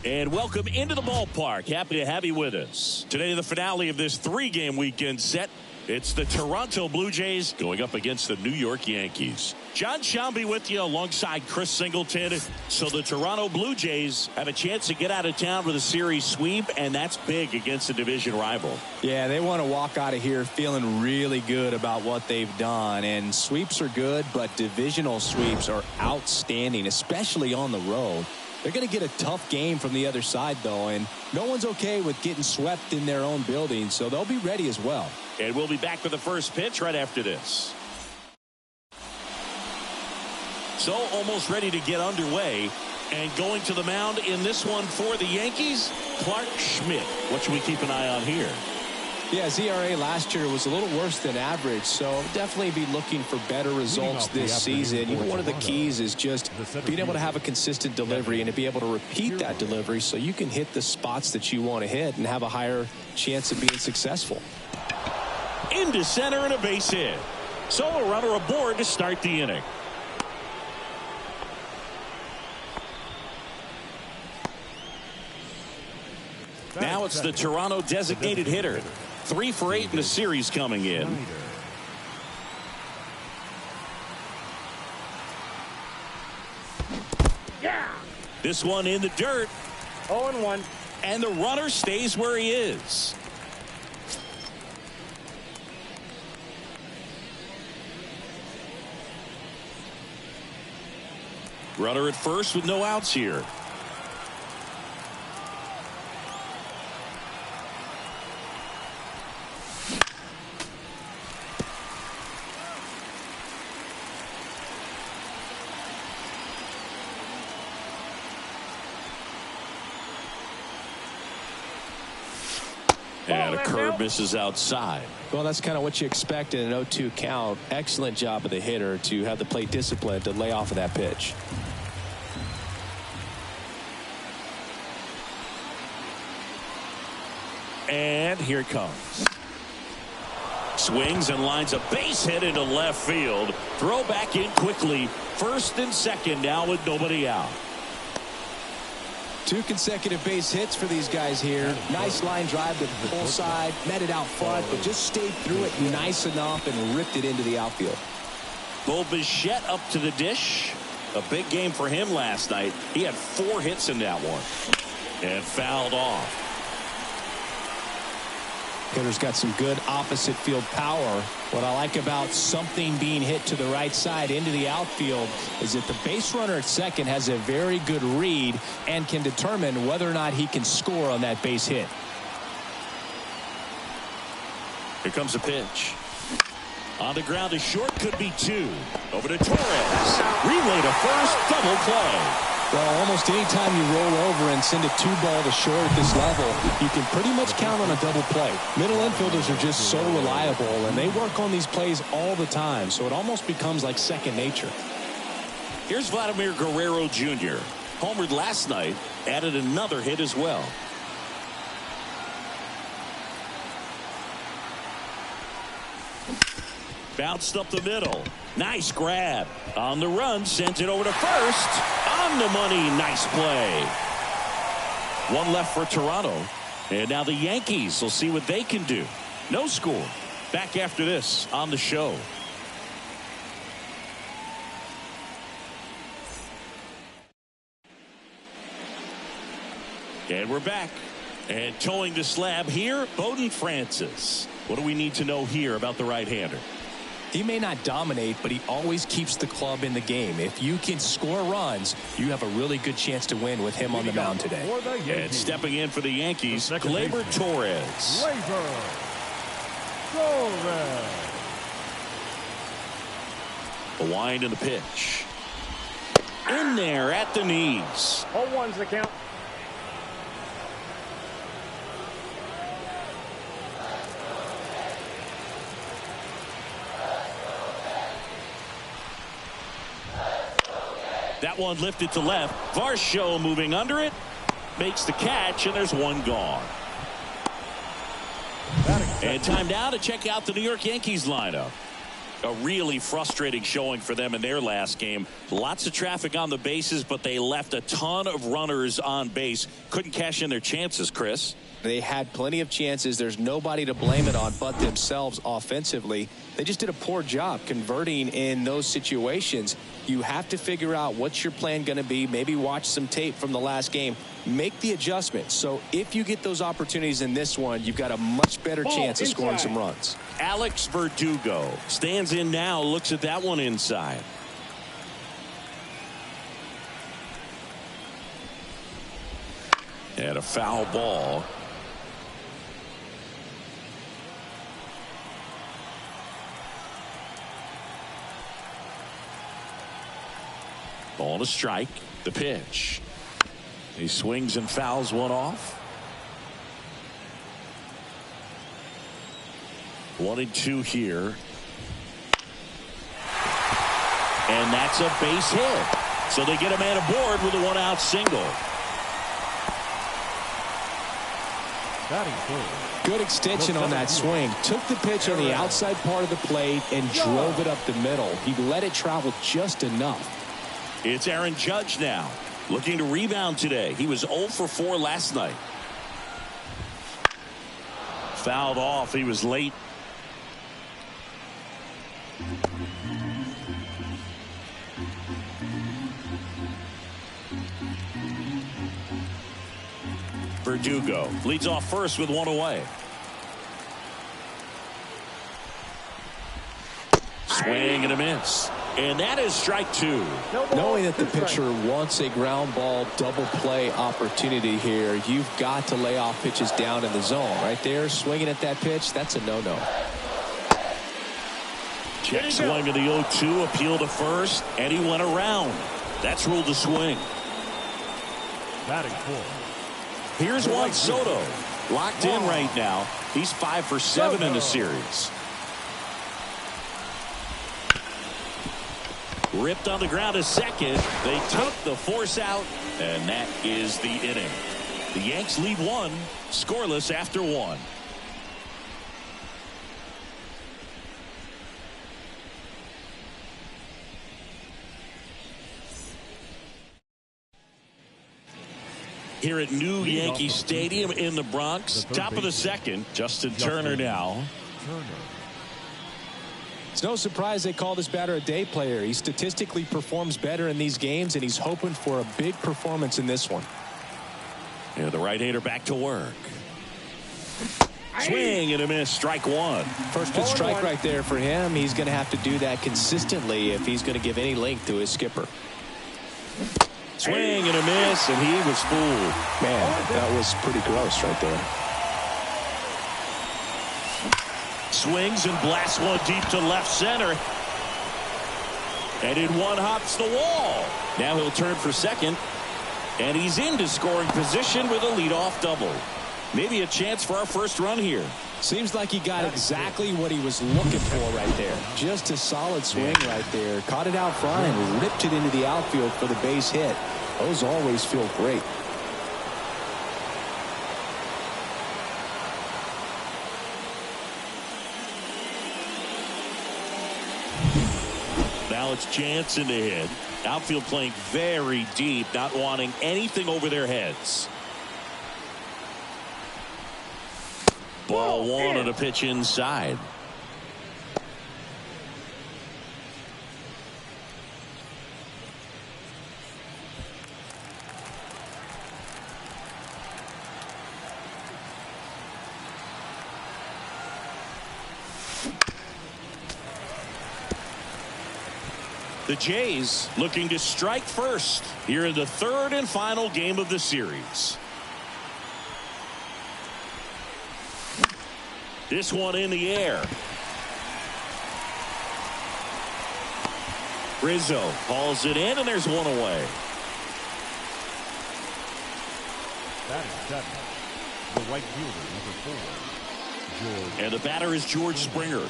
And welcome into the ballpark. Happy to have you with us. Today, the finale of this three-game weekend set. It's the Toronto Blue Jays going up against the New York Yankees. John Shambi with you alongside Chris Singleton. So the Toronto Blue Jays have a chance to get out of town with a series sweep, and that's big against a division rival. Yeah, they want to walk out of here feeling really good about what they've done. And sweeps are good, but divisional sweeps are outstanding, especially on the road. They're going to get a tough game from the other side, though, and no one's okay with getting swept in their own building, so they'll be ready as well. And we'll be back with the first pitch right after this. So almost ready to get underway, and going to the mound in this one for the Yankees, Clark Schmidt. What should we keep an eye on here? Yeah, his ERA last year was a little worse than average, so definitely be looking for better results this season. You know, one of the keys is just being able to have a consistent delivery and to be able to repeat that delivery so you can hit the spots that you want to hit and have a higher chance of being successful. Into center and a base hit. So a runner aboard to start the inning. Now it's the Toronto designated hitter. 3 for 8 in the series coming in. Yeah. This one in the dirt. 0-1. And the runner stays where he is. Runner at first with no outs here. And a curve misses outside. Well, that's kind of what you expect in an 0-2 count. Excellent job of the hitter to have the plate discipline to lay off of that pitch. And here it comes. Swings and lines a base hit into left field. Throw back in quickly. First and second now with nobody out. 2 consecutive base hits for these guys here. Nice line drive to the pull side. Met it out front, but just stayed through it nice enough and ripped it into the outfield. Bo Bichette up to the dish. A big game for him last night. He had 4 hits in that one. And fouled off. Hitter's got some good opposite field power. What I like about something being hit to the right side into the outfield is that the base runner at second has a very good read and can determine whether or not he can score on that base hit. Here comes a pitch. On the ground to short, could be 2. Over to Torres. Relay to first, double play. Well, almost any time you roll over and send a 2-ball to short at this level, you can pretty much count on a double play. Middle infielders are just so reliable, and they work on these plays all the time, so it almost becomes like second nature. Here's Vladimir Guerrero Jr. Homered last night, added another hit as well. Bounced up the middle. Nice grab. On the run, sent it over to first. On the money, nice play. 1 left for Toronto. And now the Yankees will see what they can do. No score. Back after this on the show. And we're back. And towing the slab here, Bowden Francis. What do we need to know here about the right-hander? He may not dominate, but he always keeps the club in the game. If you can score runs, you have a really good chance to win with him on the mound today. And stepping in for the Yankees, Gleyber Torres. A wind in the pitch. In there at the knees. 0-1's the count. That one lifted to left. Varsho moving under it. Makes the catch, and there's one gone. And time now to check out the New York Yankees lineup. A really frustrating showing for them in their last game. Lots of traffic on the bases, but they left a ton of runners on base. Couldn't cash in their chances, Chris. They had plenty of chances. There's nobody to blame it on but themselves offensively. They just did a poor job converting in those situations. You have to figure out what's your plan going to be. Maybe watch some tape from the last game. Make the adjustment. So if you get those opportunities in this one, you've got a much better chance of scoring some runs. Alex Verdugo stands in now, looks at that one inside. And a foul ball. Ball to strike. The pitch. He swings and fouls one off. 1-2 here. And that's a base hit. So they get a man aboard with a one-out single. Good extension on that swing. Took the pitch on the outside part of the plate and drove it up the middle. He let it travel just enough. It's Aaron Judge now, looking to rebound today. He was 0 for 4 last night. Fouled off. He was late. Verdugo leads off first with one away. Swing and a miss. And that is strike 2. Knowing that the pitcher wants a ground ball double play opportunity here, you've got to lay off pitches down in the zone. Right there, swinging at that pitch, that's a no-no. Check swing of the 0-2, appeal to first, and he went around. That's ruled a swing. Batting fourth. Here's Juan Soto, locked in right now. He's 5 for 7 in the series. Ripped on the ground to second. They took the force out, and that is the inning. The Yanks lead 1, scoreless after 1. Here at New Yankee Stadium in the Bronx, top of the second, Justin Turner now. It's no surprise they call this batter a day player. He statistically performs better in these games, and he's hoping for a big performance in this one. Yeah, the right-hander back to work. Swing and a miss, strike 1. First pitch strike right there for him. He's going to have to do that consistently if he's going to give any length to his skipper. Swing and a miss, and he was fooled. Man, that was pretty gross right there. Swings and blasts one deep to left center. And in one hops the wall. Now he'll turn for second. And he's into scoring position with a leadoff double. Maybe a chance for our first run here. Seems like he got exactly what he was looking for right there. Just a solid swing right there. Caught it out front and ripped it into the outfield for the base hit. Those always feel great. Now it's Jansen to hit. Outfield playing very deep, not wanting anything over their heads. Ball 1 on a pitch inside. The Jays looking to strike first here in the third and final game of the series. This one in the air. Rizzo hauls it in, and there's one away. Batting seven, the right fielder, number 4, George. And the batter is George Springer.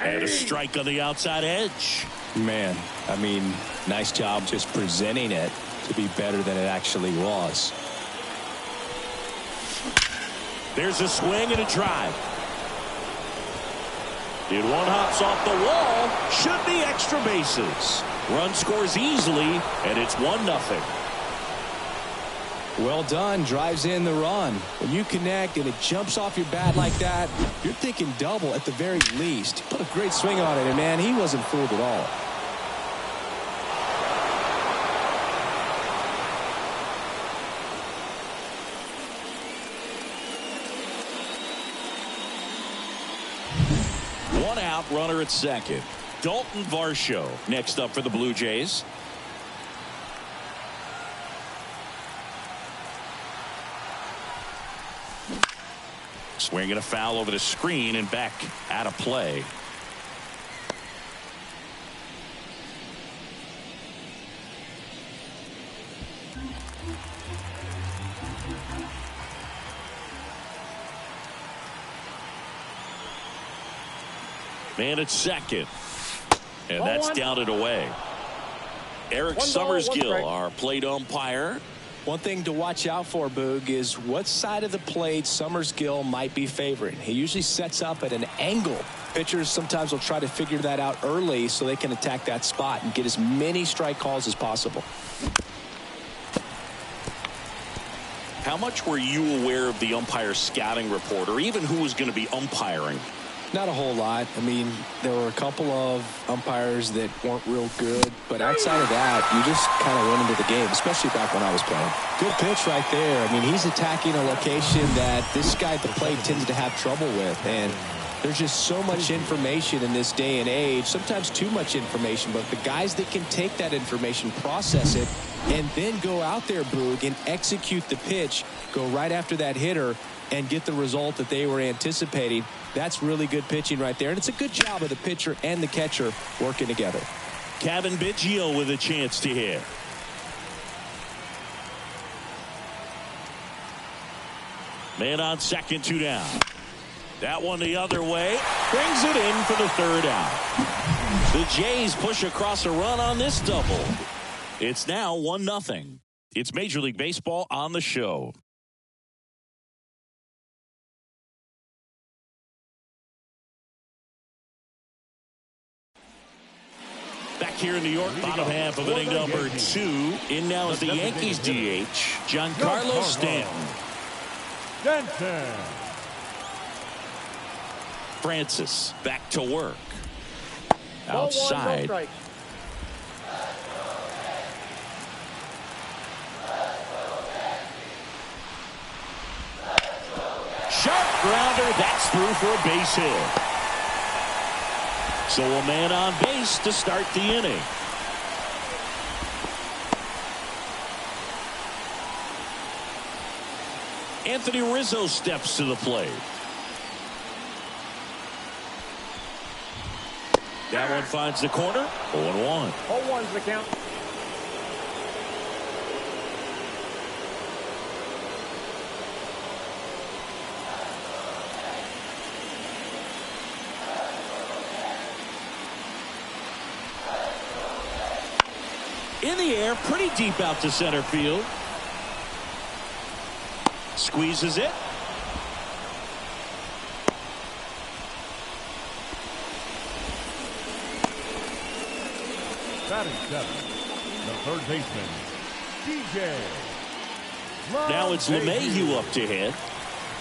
And a strike on the outside edge. Man, I mean, nice job just presenting it to be better than it actually was. There's a swing and a drive. It one hops off the wall. Should be extra bases. Run scores easily, and it's 1-0. Well done. Drives in the run. When you connect and it jumps off your bat like that, you're thinking double at the very least. Put a great swing on it, and man, he wasn't fooled at all. One out, runner at second. Dalton Varsho next up for the Blue Jays. Swinging a foul over the screen and back out of play. Man at second. And that's down and away. Eric Summersgill, our plate umpire. One thing to watch out for, Boog, is what side of the plate Summersgill might be favoring. He usually sets up at an angle. Pitchers sometimes will try to figure that out early so they can attack that spot and get as many strike calls as possible. How much were you aware of the umpire scouting report, or even who was going to be umpiring? Not a whole lot. I mean, there were a couple of umpires that weren't real good, but outside of that, you just kind of went into the game, especially back when I was playing. Good pitch right there. I mean, he's attacking a location that this guy at the plate tends to have trouble with, and there's just so much information in this day and age, sometimes too much information, but the guys that can take that information, process it, and then go out there, Boog, and execute the pitch, go right after that hitter, and get the result that they were anticipating. That's really good pitching right there. And it's a good job of the pitcher and the catcher working together. Kevin Biggio with a chance to hit. Man on second, 2 down. That one the other way. Brings it in for the 3rd out. The Jays push across a run on this double. It's now 1-0. It's Major League Baseball on the show. Back here in New York, bottom half of inning number 2. In now is the Yankees DH, Giancarlo Stanton. Francis back to work. Outside. Sharp grounder. That's through for a base hit. So a man on base to start the inning. Anthony Rizzo steps to the plate. That one finds the corner. 0-1. 0-1's the count. In the air, pretty deep out to center field. Squeezes it. Batting 7, the third baseman, DJ. Now it's LeMahieu up to hit.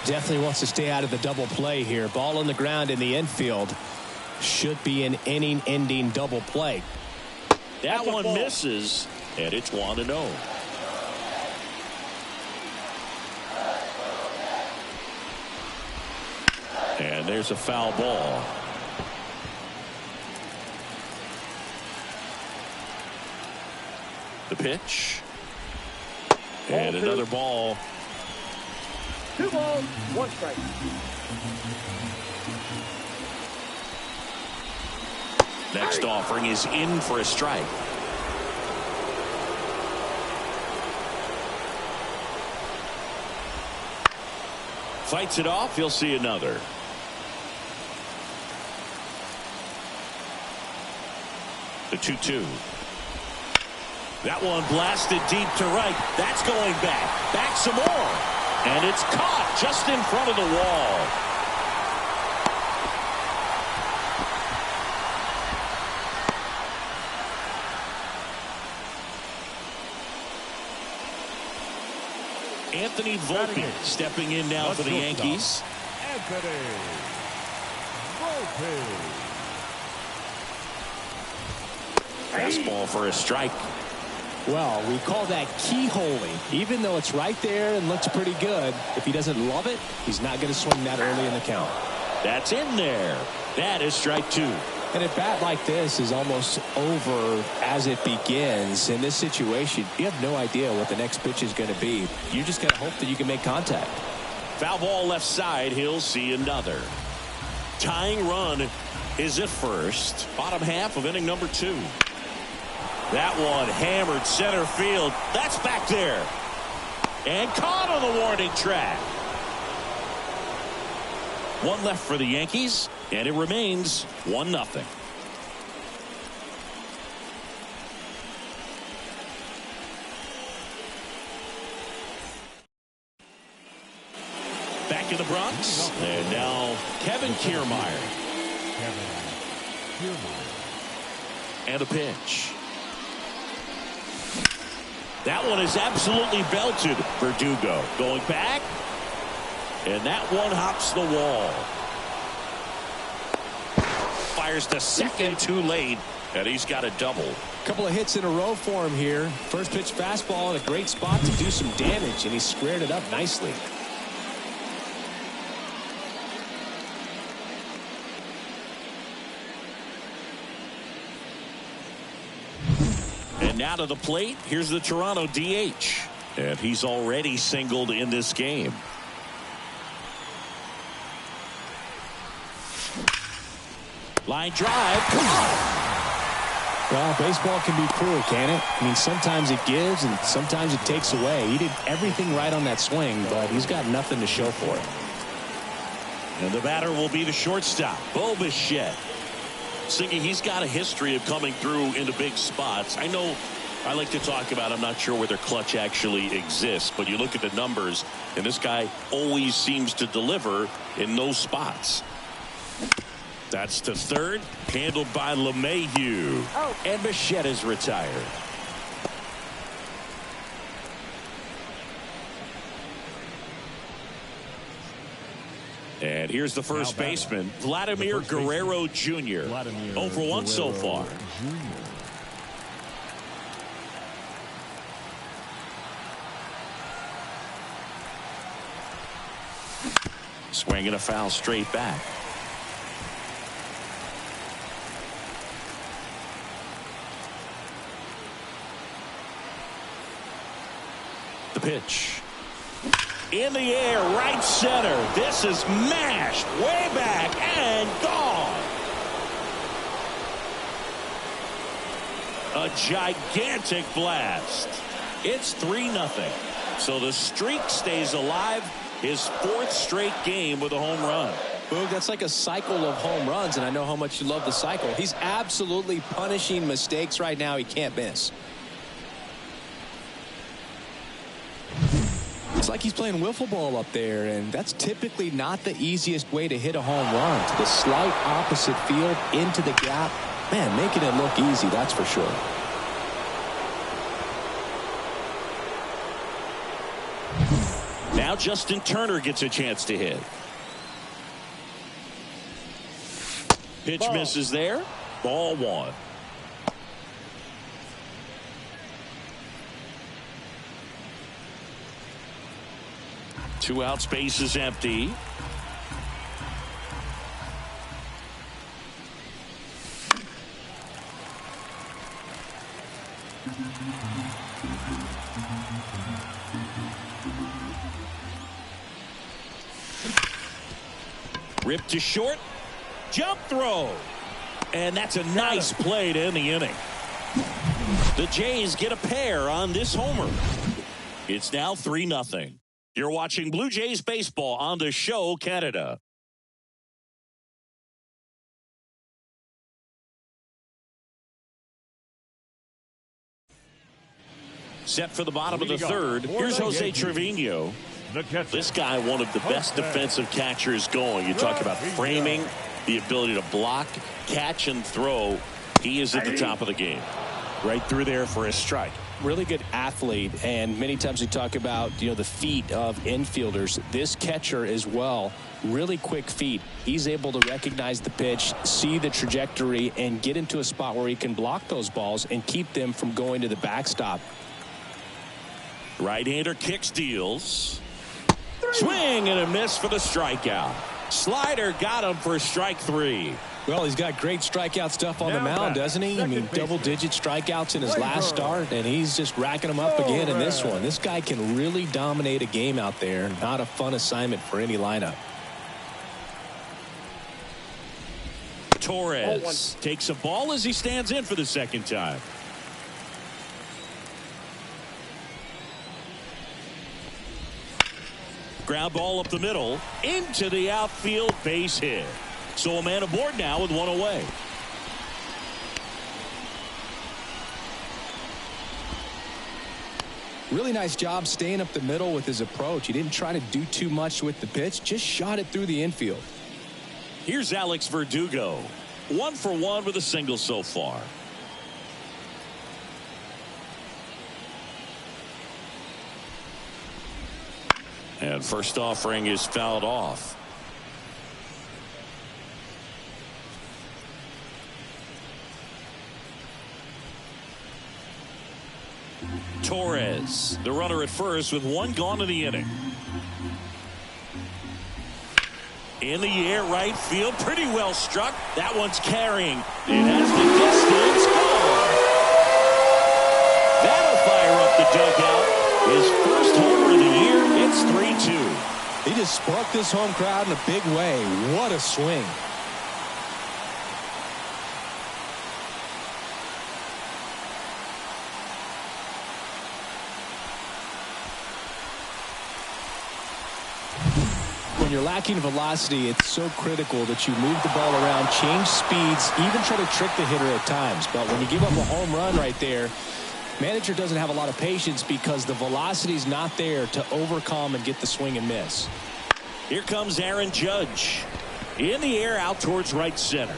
Definitely wants to stay out of the double play here. Ball on the ground in the infield. Should be an inning-ending double play. That one misses, and it's 1-0. And there's a foul ball. The pitch. And another ball. 2 balls, 1 strike. Next offering is in for a strike. Fights it off. He'll see another. The 2-2. That one blasted deep to right. That's going back. Back some more. And it's caught just in front of the wall. Anthony Volpe stepping in now for the Yankees. Anthony Volpe. Fastball for a strike. Well, we call that keyholing. Even though it's right there and looks pretty good, if he doesn't love it, he's not going to swing that early in the count. That's in there. That is strike 2. And a bat like this is almost over as it begins. In this situation, you have no idea what the next pitch is going to be. You just got to hope that you can make contact. Foul ball left side. He'll see another. Tying run is at first. Bottom half of inning number 2. That one hammered center field. That's back there. And caught on the warning track. One left for the Yankees, and it remains 1-0. Back in the Bronx, and now Kevin Kiermaier. And a pitch. That one is absolutely belted. Verdugo going back. And that one hops the wall. Fires to second too late. And he's got a double. A couple of hits in a row for him here. First pitch fastball in a great spot to do some damage. And he squared it up nicely. And now to the plate. Here's the Toronto DH. And he's already singled in this game. Line drive. Come on. Well, baseball can be cruel, can it? I mean, sometimes it gives and sometimes it takes away. He did everything right on that swing, but he's got nothing to show for it. And the batter will be the shortstop, Bo Bichette. Singy, he's got a history of coming through into big spots. I know I like to talk about, I'm not sure whether clutch actually exists, but you look at the numbers, and this guy always seems to deliver in those spots. That's to third, handled by LeMahieu. Oh. And Bichette is retired. And here's the first baseman, Vladimir Guerrero Jr. 0 for 1 so far. Swinging a foul straight back. The pitch. In the air, right center. This is mashed way back and gone. A gigantic blast. It's 3-0. So the streak stays alive. His 4th straight game with a home run. Boog, that's like a cycle of home runs, and I know how much you love the cycle. He's absolutely punishing mistakes right now he can't miss. It's like he's playing wiffle ball up there, and that's typically not the easiest way to hit a home run. To the slight opposite field, into the gap. Man, making it look easy, that's for sure. Now Justin Turner gets a chance to hit. Pitch misses there. Ball 1. Two outs, base is empty. Ripped to short. Jump throw. And that's a nice play to end the inning. The Jays get a pair on this homer. It's now 3-0. You're watching Blue Jays baseball on the Show Canada. Set for the bottom of the third. Here's Jose Trevino. This guy, one of the best defensive catchers going. You talk about framing, the ability to block, catch, and throw. He is at the top of the game. Right through there for a strike. Really good athlete, and many times we talk about, the feet of infielders. This catcher as well, really quick feet. He's able to recognize the pitch, see the trajectory, and get into a spot where he can block those balls and keep them from going to the backstop. Right-hander kicks, deals. Swing and a miss for the strikeout. Slider got him for strike 3. Well, he's got great strikeout stuff on the mound, doesn't he? I mean, double-digit strikeouts in his last start, and he's just racking them up again in this one. This guy can really dominate a game out there. Not a fun assignment for any lineup. Torres takes a ball as he stands in for the second time. Ground ball up the middle, into the outfield, base hit. So a man aboard now with one away. Really nice job staying up the middle with his approach. He didn't try to do too much with the pitch, just shot it through the infield. Here's Alex Verdugo. 1 for 1 with a single so far. And first offering is fouled off. Torres, the runner at first with one gone in the inning. In the air, right field, pretty well struck. That one's carrying. It has the distance. Gone. That'll fire up the dugout. His first homer of the year. It's 3-2. He just sparked this home crowd in a big way. What a swing. When you're lacking velocity, it's so critical that you move the ball around, change speeds, even try to trick the hitter at times. But when you give up a home run right there, manager doesn't have a lot of patience because the velocity's not there to overcome and get the swing and miss. Here comes Aaron Judge. In the air, out towards right center.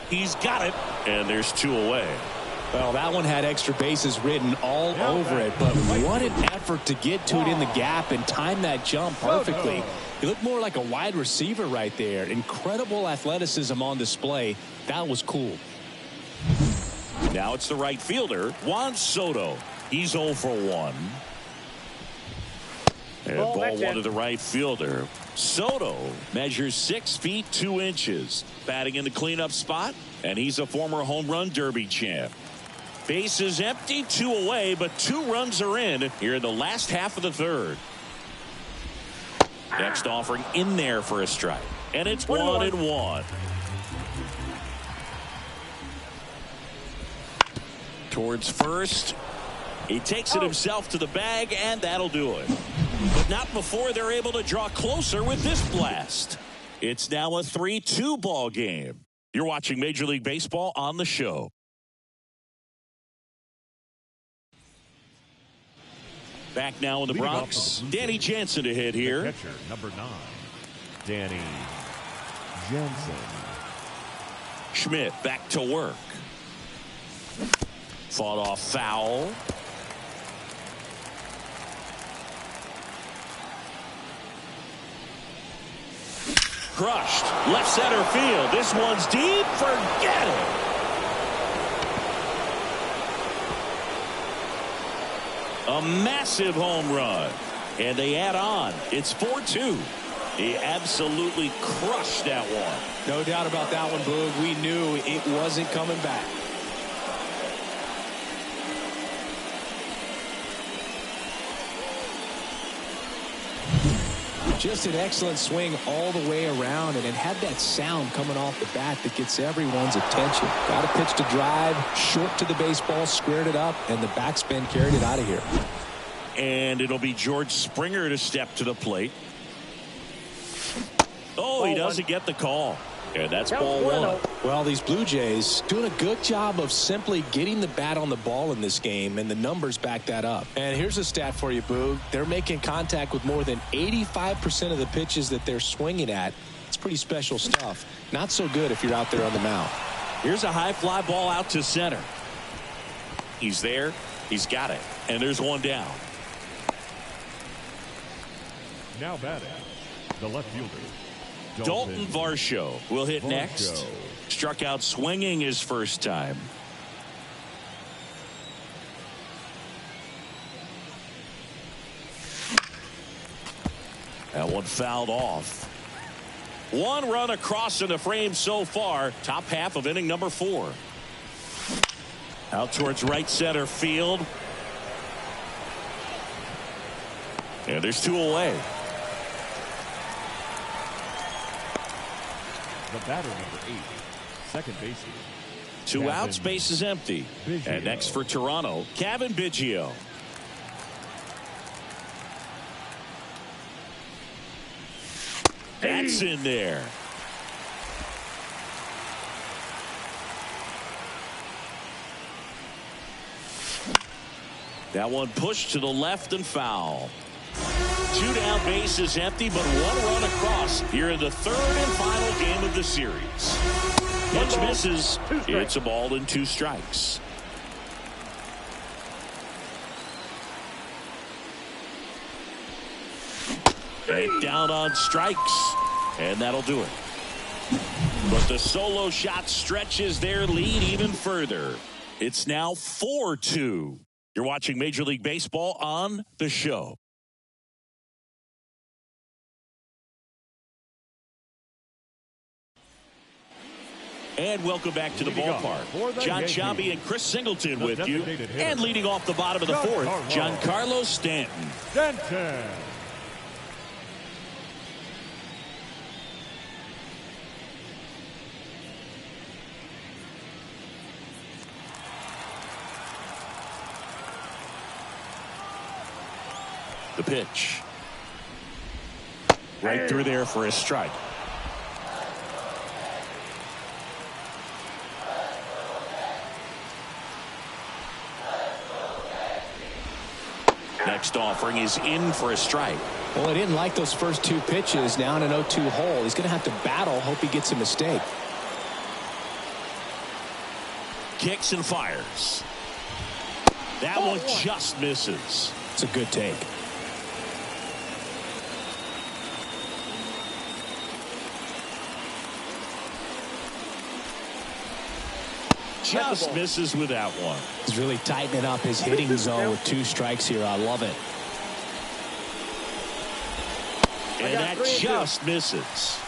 He's got it, and there's 2 away. Well, that one had extra bases written all over it, but what an effort to get to it in the gap and time that jump perfectly. He looked more like a wide receiver right there. Incredible athleticism on display. That was cool. Now it's the right fielder, Juan Soto. He's 0 for 1. And ball 1 to the right fielder. Soto measures 6 feet 2 inches. Batting in the cleanup spot, and he's a former home run derby champ. Base is empty, 2 away, but 2 runs are in here in the last half of the third. Next offering in there for a strike. And it's 1-1. Towards first. He takes it himself to the bag, and that'll do it. But not before they're able to draw closer with this blast. It's now a 3-2 ball game. You're watching Major League Baseball on the show. Back now in the Bronx. Danny Jansen to hit here. Catcher number 9, Danny Jansen. Schmidt back to work. Fought off foul. Crushed. Left center field. This one's deep. Forget it. A massive home run. And they add on. It's 4-2. He absolutely crushed that one. No doubt about that one, Boog. We knew it wasn't coming back. Just an excellent swing all the way around, and it had that sound coming off the bat that gets everyone's attention. Got a pitch to drive, short to the baseball, squared it up, and the backspin carried it out of here. And it'll be George Springer to step to the plate. Oh, he doesn't get the call. And that's ball one. Well, these Blue Jays doing a good job of simply getting the bat on the ball in this game, and the numbers back that up. And here's a stat for you, Boog. They're making contact with more than 85% of the pitches that they're swinging at. It's pretty special stuff. Not so good if you're out there on the mound. Here's a high fly ball out to center. He's there. He's got it. And there's one down. Now batting, the left fielder, Dalton Varsho will hit next. Struck out swinging his first time. That one fouled off. One run across in the frame so far. Top half of inning number 4. Out towards right center field. And there's 2 away. The batter, number 8, second baseman. 2 outs, base is empty. Biggio. And next for Toronto, Kevin Biggio. That's in there. That one pushed to the left and foul. 2 down, base is empty, but 1 run across here in the 3rd and final game of the series. Pitch misses. It's a ball and 2 strikes. And down on strikes. And that'll do it. But the solo shot stretches their lead even further. It's now 4-2. You're watching Major League Baseball on The Show. And welcome back to the ballpark. John Sciambi and Chris Singleton with you. And leading off the bottom of the 4th, Giancarlo Stanton. The pitch. Right through there for a strike. Next offering is in for a strike. Well, he didn't like those first 2 pitches. Now in an 0-2 hole. He's going to have to battle. Hope he gets a mistake. Kicks and fires. That one just misses. It's a good take. Just misses with that one. He's really tightening up his hitting zone with 2 strikes here. I love it. And that just misses.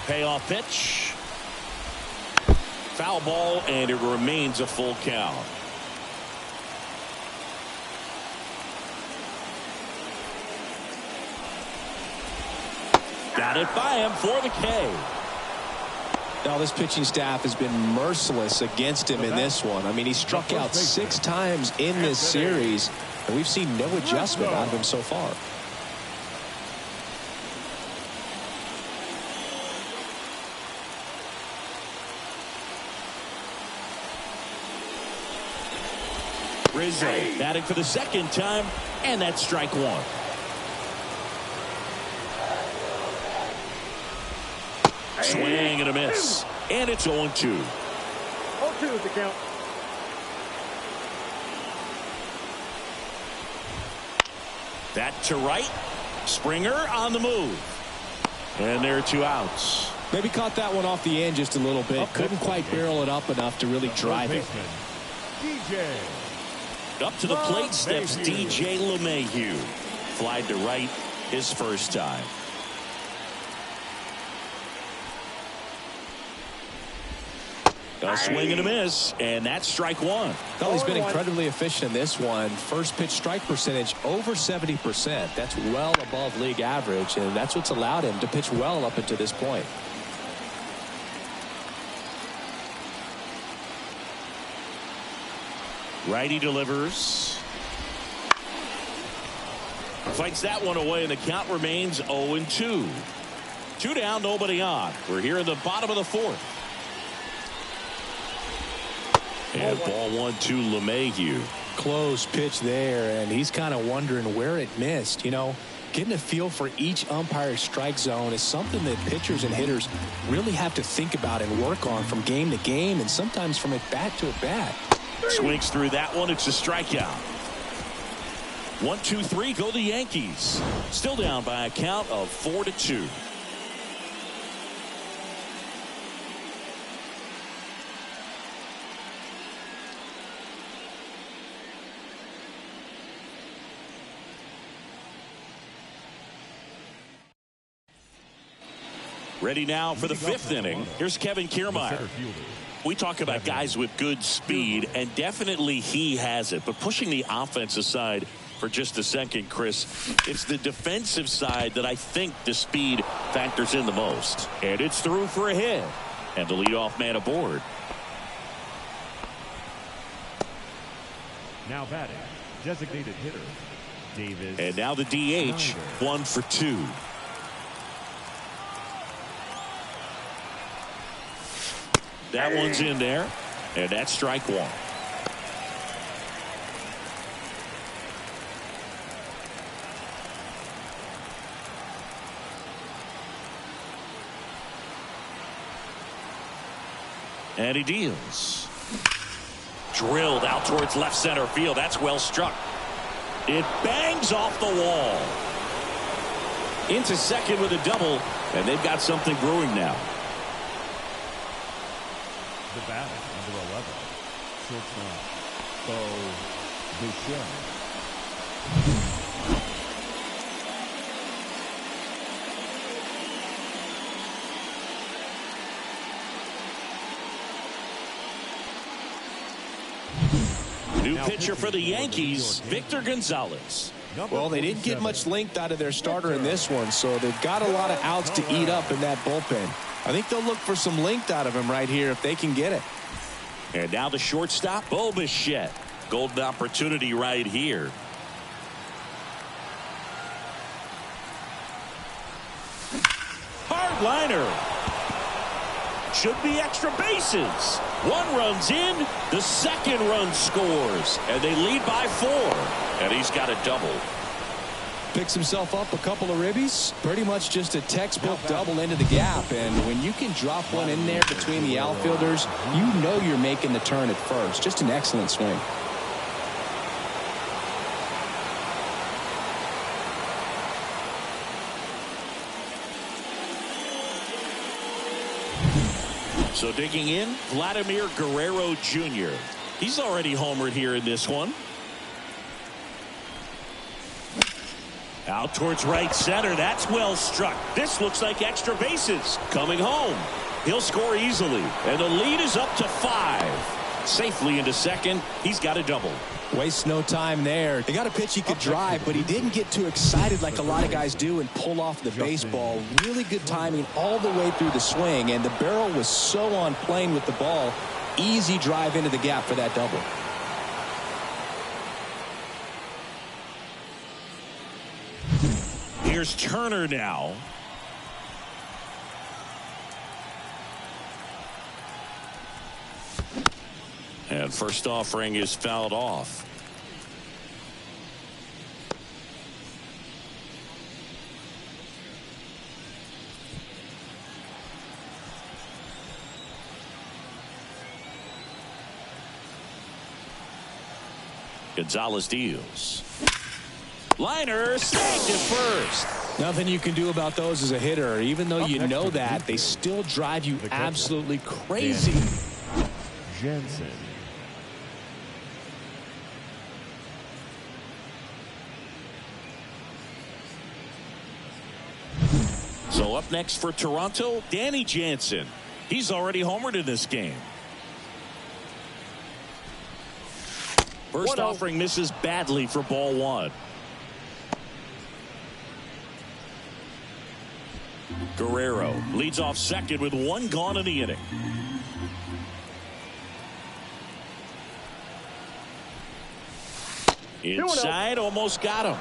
Payoff pitch. Foul ball, and it remains a full count. Got it by him for the K. Now this pitching staff has been merciless against him in this one. I mean, he struck out 6 times in this series, and we've seen no adjustment out of him so far. Rizzo batting for the 2nd time, and that's strike 1. Swing and a miss. And it's 0-2. 0-2 is the count. That to right. Springer on the move. And there are 2 outs. Maybe caught that one off the end just a little bit. Couldn't quite barrel it up enough to really drive it. Up to the plate steps DJ LeMahieu. Flied to right his first time. A swing and a miss, and that's strike 1. Well, he's been incredibly efficient in this one. First pitch strike percentage over 70%. That's well above league average, and that's what's allowed him to pitch well up until this point. Righty delivers. Fights that one away, and the count remains 0-2. 2 down, nobody on. We're here in the bottom of the 4th. And ball 1 to LeMahieu. Close pitch there, and he's kind of wondering where it missed. You know, getting a feel for each umpire's strike zone is something that pitchers and hitters really have to think about and work on from game to game, and sometimes from at bat to at bat. Swings through that one. It's a strikeout. 1, 2, 3 go the Yankees. Still down by a count of 4-2. Ready now for the 5th inning. Here's Kevin Kiermaier. We talk about guys with good speed, and definitely he has it. But pushing the offense aside for just a second, Chris, it's the defensive side that I think the speed factors in the most. And it's through for a hit. And the leadoff man aboard. Now batting, designated hitter, Davis. And now the DH, 1 for 2. That one's in there, and that's strike 1. And he deals. Drilled out towards left center field. That's well struck. It bangs off the wall. Into second with a double, and they've got something brewing now. The batter, number 11, shortstop, Bo Bichette. New pitcher for the Yankees, Victor Gonzalez. Well, they didn't get much length out of their starter in this one, so they've got a lot of outs to eat up in that bullpen. I think they'll look for some length out of him right here if they can get it. And now the shortstop, Bo Bichette. Golden opportunity right here. Hard liner. Should be extra bases. 1 run's in. The 2nd run scores. And they lead by 4. And he's got a double. Picks himself up a couple of ribbies. Pretty much just a textbook double into the gap. And when you can drop one in there between the outfielders, you know you're making the turn at first. Just an excellent swing. So digging in, Vladimir Guerrero Jr. He's already homered here in this one. Out towards right center. That's well struck. This looks like extra bases. Coming home. He'll score easily. And the lead is up to 5. Safely into second. He's got a double. Wastes no time there. They got a pitch he could drive, but he didn't get too excited like a lot of guys do and pull off the baseball. Really good timing all the way through the swing, and the barrel was so on plane with the ball. Easy drive into the gap for that double. Here's Turner now. And first offering is fouled off. Gonzalez deals. Liner snagged at first. Nothing you can do about those as a hitter. Even though you know that, they still drive you absolutely crazy. Jensen. So up next for Toronto, Danny Jansen. He's already homered in this game. First offering misses badly for ball 1. Guerrero leads off second with 1 gone in the inning. Inside, almost got him.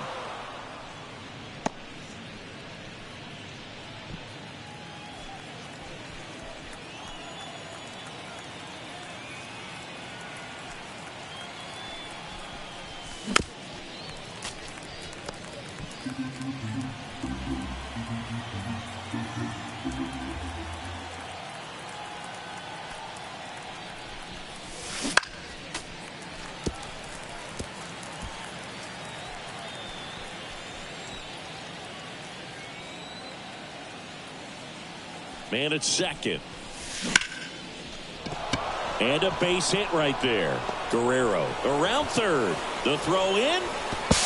Man at second. And a base hit right there. Guerrero around third. The throw in.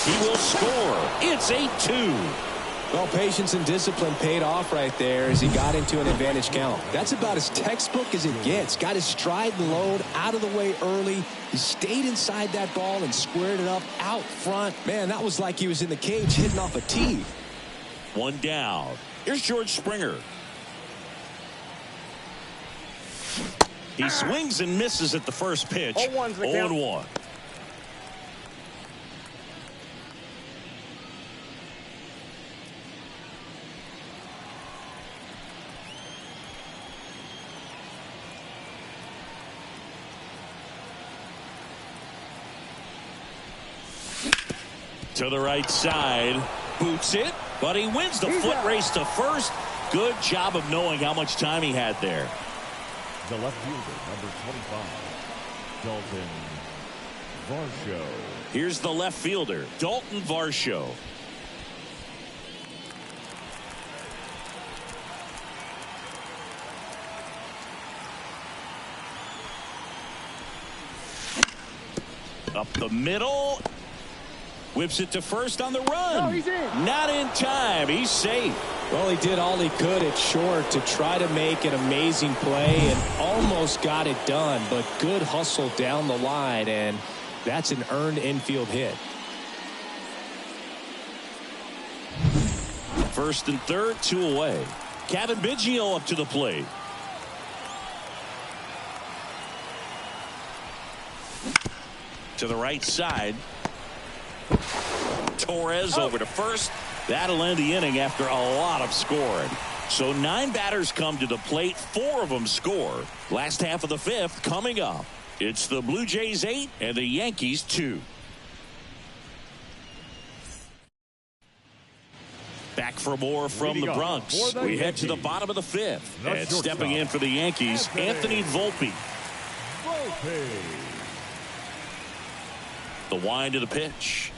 He will score. It's 8-2. Well, patience and discipline paid off right there as he got into an advantage count. That's about as textbook as it gets. Got his stride and load out of the way early. He stayed inside that ball and squared it up out front. Man, that was like he was in the cage hitting off a tee. One down. Here's George Springer. He swings and misses at the first pitch. 0-1. To the right side, boots it, but he wins the foot race to first. Good job of knowing how much time he had there. The left fielder, number 25, Dalton Varsho. Here's the left fielder, Dalton Varsho. Up the middle. Whips it to first on the run. No, he's in. Not in time. He's safe. Well, he did all he could at short to try to make an amazing play and almost got it done, but good hustle down the line, and that's an earned infield hit. First and third, 2 away. Kevin Biggio up to the plate. To the right side. Torres over to first. That'll end the inning after a lot of scoring. So 9 batters come to the plate. 4 of them score. Last half of the 5th coming up. It's the Blue Jays 8 and the Yankees 2. Back for more from the Bronx. We head to the bottom of the 5th. And stepping in for the Yankees, Anthony Volpe. The wind of the pitch.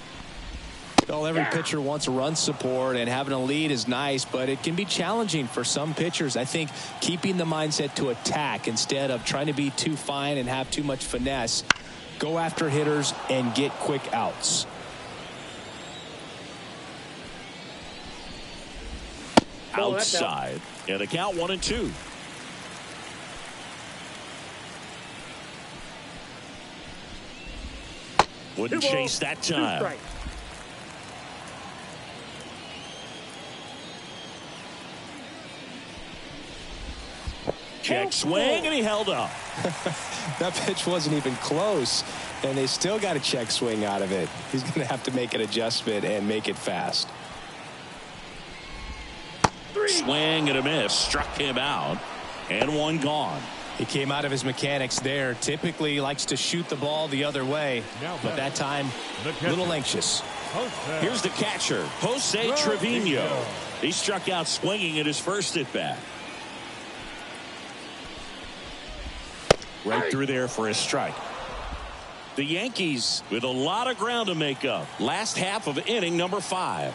Well, every pitcher wants run support, and having a lead is nice, but it can be challenging for some pitchers. I think keeping the mindset to attack instead of trying to be too fine and have too much finesse. Go after hitters and get quick outs. Outside. And the count 1-2. Wouldn't chase that time. Check swing, and he held up. That pitch wasn't even close, and they still got a check swing out of it. He's going to have to make an adjustment and make it fast. Swing and a miss. Struck him out, and one gone. He came out of his mechanics there. Typically likes to shoot the ball the other way, but that time a little anxious. Here's the catcher, Jose Trevino. He struck out swinging at his first at bat. Right through there for a strike. The Yankees with a lot of ground to make up. Last half of inning number 5.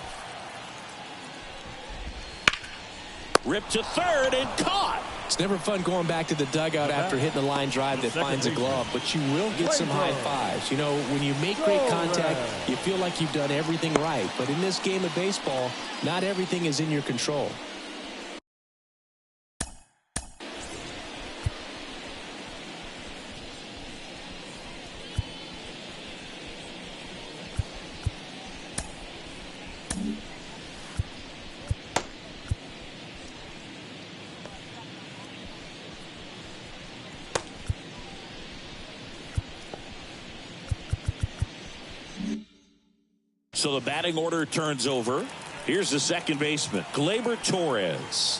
Ripped to third and caught. It's never fun going back to the dugout after hitting a line drive that finds a glove, but you will get some high fives. You know, when you make great contact, you feel like you've done everything right. But in this game of baseball, not everything is in your control. So the batting order turns over. Here's the second baseman, Gleyber Torres.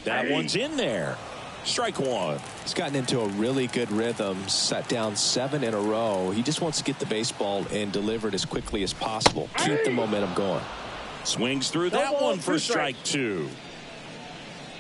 That one's in there. Strike one. He's gotten into a really good rhythm, set down 7 in a row. He just wants to get the baseball and deliver it as quickly as possible. Keep the momentum going. Swings through that one for strike 2.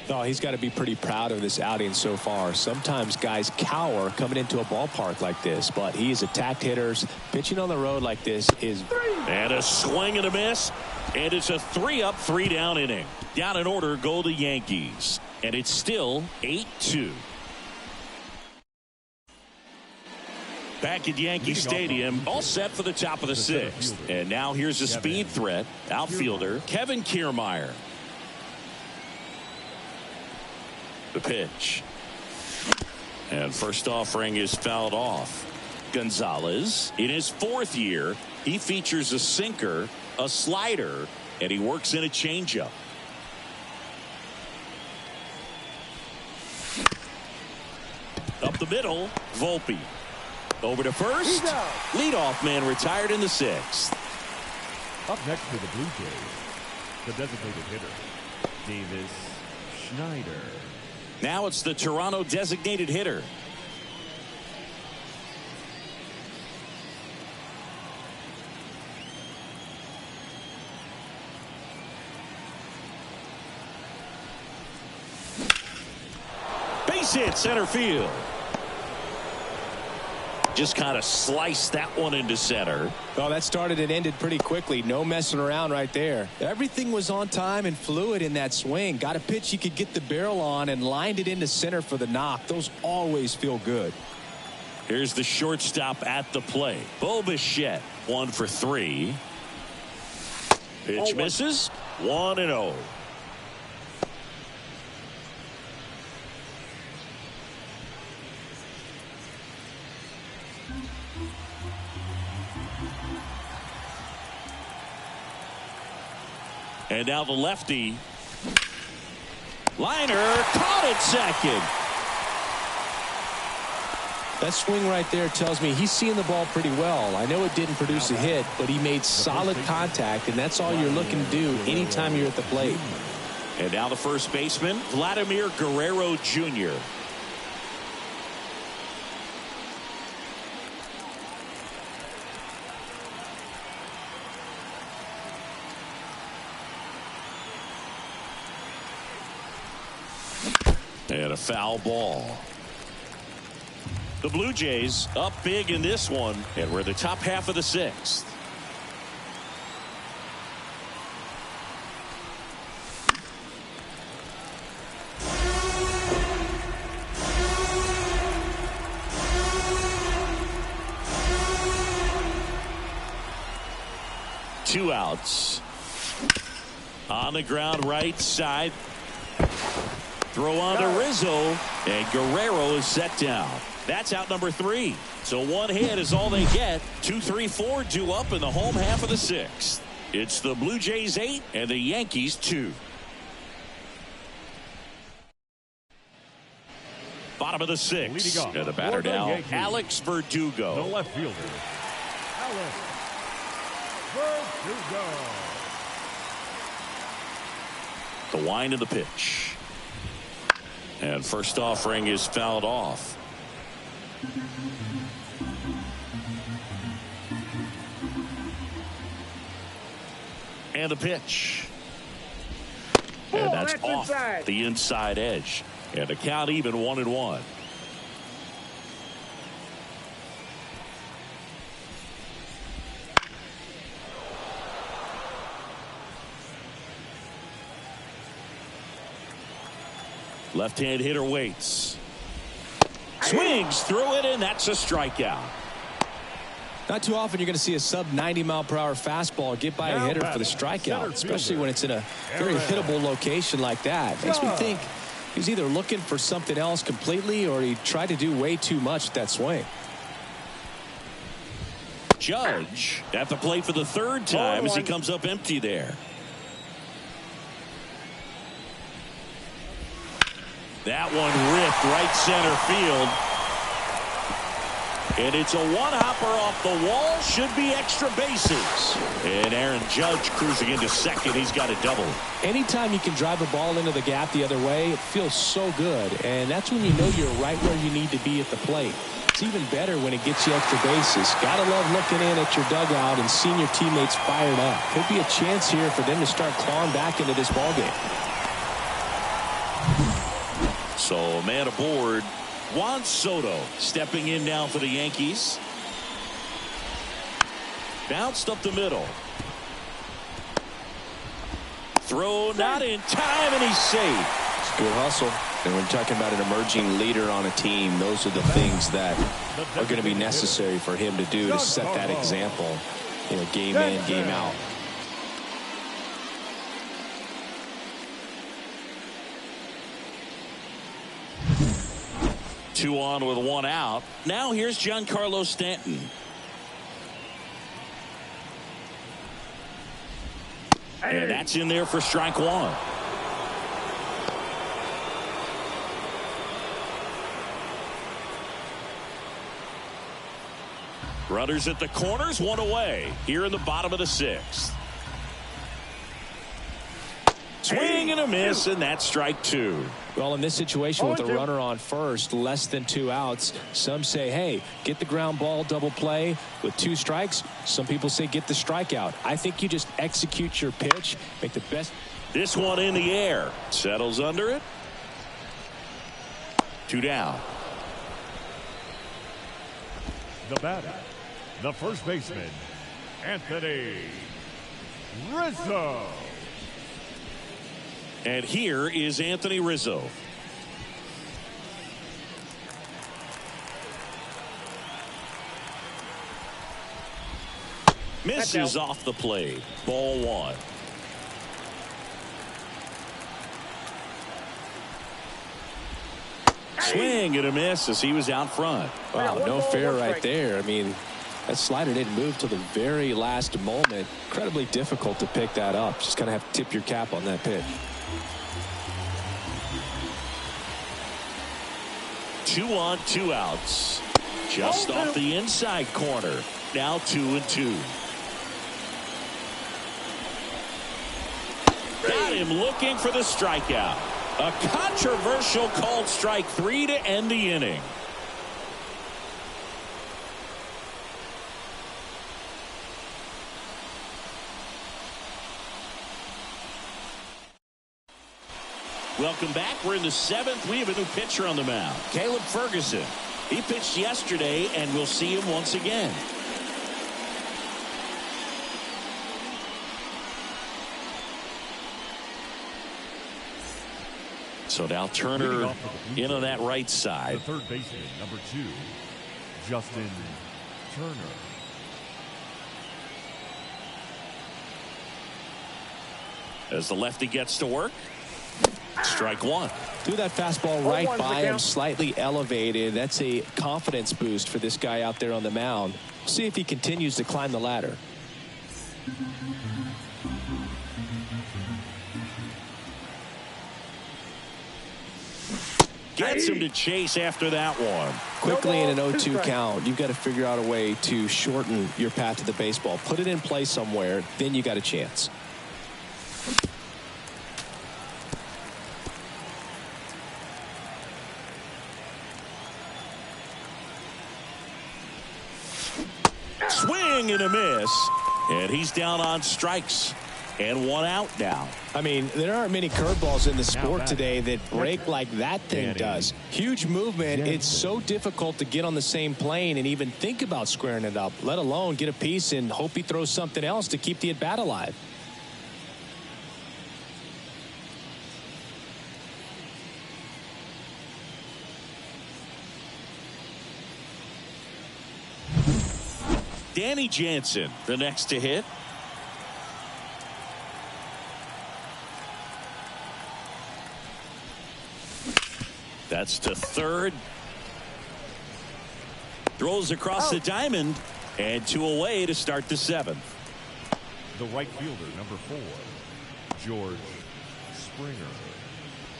Oh, he's got to be pretty proud of this outing so far. Sometimes guys cower coming into a ballpark like this, but he's attacked hitters. Pitching on the road like this is... And a swing and a miss. And it's a 3-up, 3-down inning. Down in order go the Yankees. And it's still 8-2. Back at Yankee Stadium, all set for the top of the sixth. And now here's a speed threat. Outfielder Kevin Kiermaier. The pitch. And first offering is fouled off. Gonzalez, in his fourth year, he features a sinker, a slider, and he works in a changeup. Up the middle, Volpe. Over to first. Leadoff man retired in the sixth. Up next for the Blue Jays, the designated hitter, Davis Schneider. Now it's the Toronto designated hitter. Base hit center field. Just kind of sliced that one into center. Oh, that started and ended pretty quickly. No messing around right there. Everything was on time and fluid in that swing. Got a pitch he could get the barrel on and lined it into center for the knock. Those always feel good. Here's the shortstop at the plate. Bo Bichette, 1 for 3. Pitch misses. 1-0. And now the lefty. Liner caught at second. That swing right there tells me he's seeing the ball pretty well. I know it didn't produce a hit, but he made solid contact, and that's all you're looking to do anytime you're at the plate. And now the first baseman, Vladimir Guerrero Jr. And a foul ball. The Blue Jays up big in this one, and we're the top half of the sixth. Two outs. On the ground right side. Throw on to Rizzo, and Guerrero is set down. That's out number 3. So one hit is all they get. 2, 3, 4 due up in the home half of the sixth. It's the Blue Jays 8 and the Yankees 2. Bottom of the sixth. And the batter now, Alex Verdugo. The left fielder, Alex Verdugo. The wind of the pitch. And first offering is fouled off. And the pitch. And that's off the inside edge. And the count even 1-1. Left-hand hitter waits. Swings through it, and that's a strikeout. Not too often you're going to see a sub-90-mile-per-hour fastball get by a hitter for the strikeout, especially when it's in a very hittable location like that. Makes me think he's either looking for something else completely or he tried to do way too much with that swing. Judge at the plate for the third time as he comes up empty there. That one ripped right center field. And it's a one-hopper off the wall. Should be extra bases. And Aaron Judge cruising into second. He's got a double. Anytime you can drive a ball into the gap the other way, it feels so good. And that's when you know you're right where you need to be at the plate. It's even better when it gets you extra bases. Gotta love looking in at your dugout and seeing your teammates fired up. Could be a chance here for them to start clawing back into this ballgame. So a man aboard. Juan Soto stepping in now for the Yankees. Bounced up the middle. Throw not in time, and he's safe. It's good hustle. And when you're talking about an emerging leader on a team, those are the things that are going to be necessary for him to do to set that example, game in, game out. Two on with one out. Now here's Giancarlo Stanton. And that's in there for strike one. Runners at the corners, one away. Here in the bottom of the sixth. Swing and a miss, and that's strike two. Well, in this situation with a runner on first, less than 2 outs, some say, hey, get the ground ball, double play with 2 strikes. Some people say get the strikeout. I think you just execute your pitch, make the best. This one in the air. Settles under it. 2 down. The batter, the first baseman, Anthony Rizzo. And here is Anthony Rizzo. Misses off the plate. Ball one. Swing and a miss as he was out front. Wow, no fair right there. I mean, that slider didn't move till the very last moment. Incredibly difficult to pick that up. Just kind of have to tip your cap on that pitch. 2 on, 2 outs. Just off the inside corner. Now 2-2. Got him looking for the strikeout. A controversial called strike 3 to end the inning. Welcome back. We're in the 7th. We have a new pitcher on the mound. Caleb Ferguson. He pitched yesterday, and we'll see him once again. So now Turner in on that right side. The third baseman, number 2, Justin Turner. As the lefty gets to work. Strike one. Threw that fastball right by him, slightly elevated. That's a confidence boost for this guy out there on the mound. See if he continues to climb the ladder. Gets him to chase after that one. Quickly in an 0-2 count, you've got to figure out a way to shorten your path to the baseball. Put it in play somewhere, then you got a chance. Swing and a miss. And he's down on strikes. And 1 out now. I mean, there aren't many curveballs in the sport today that break like that thing does. Huge movement. It's so difficult to get on the same plane and even think about squaring it up, let alone get a piece and hope he throws something else to keep the at-bat alive. Danny Jansen, the next to hit. That's to third. Throws across the diamond. And 2 away to start the 7th. The right fielder, number 4, George Springer.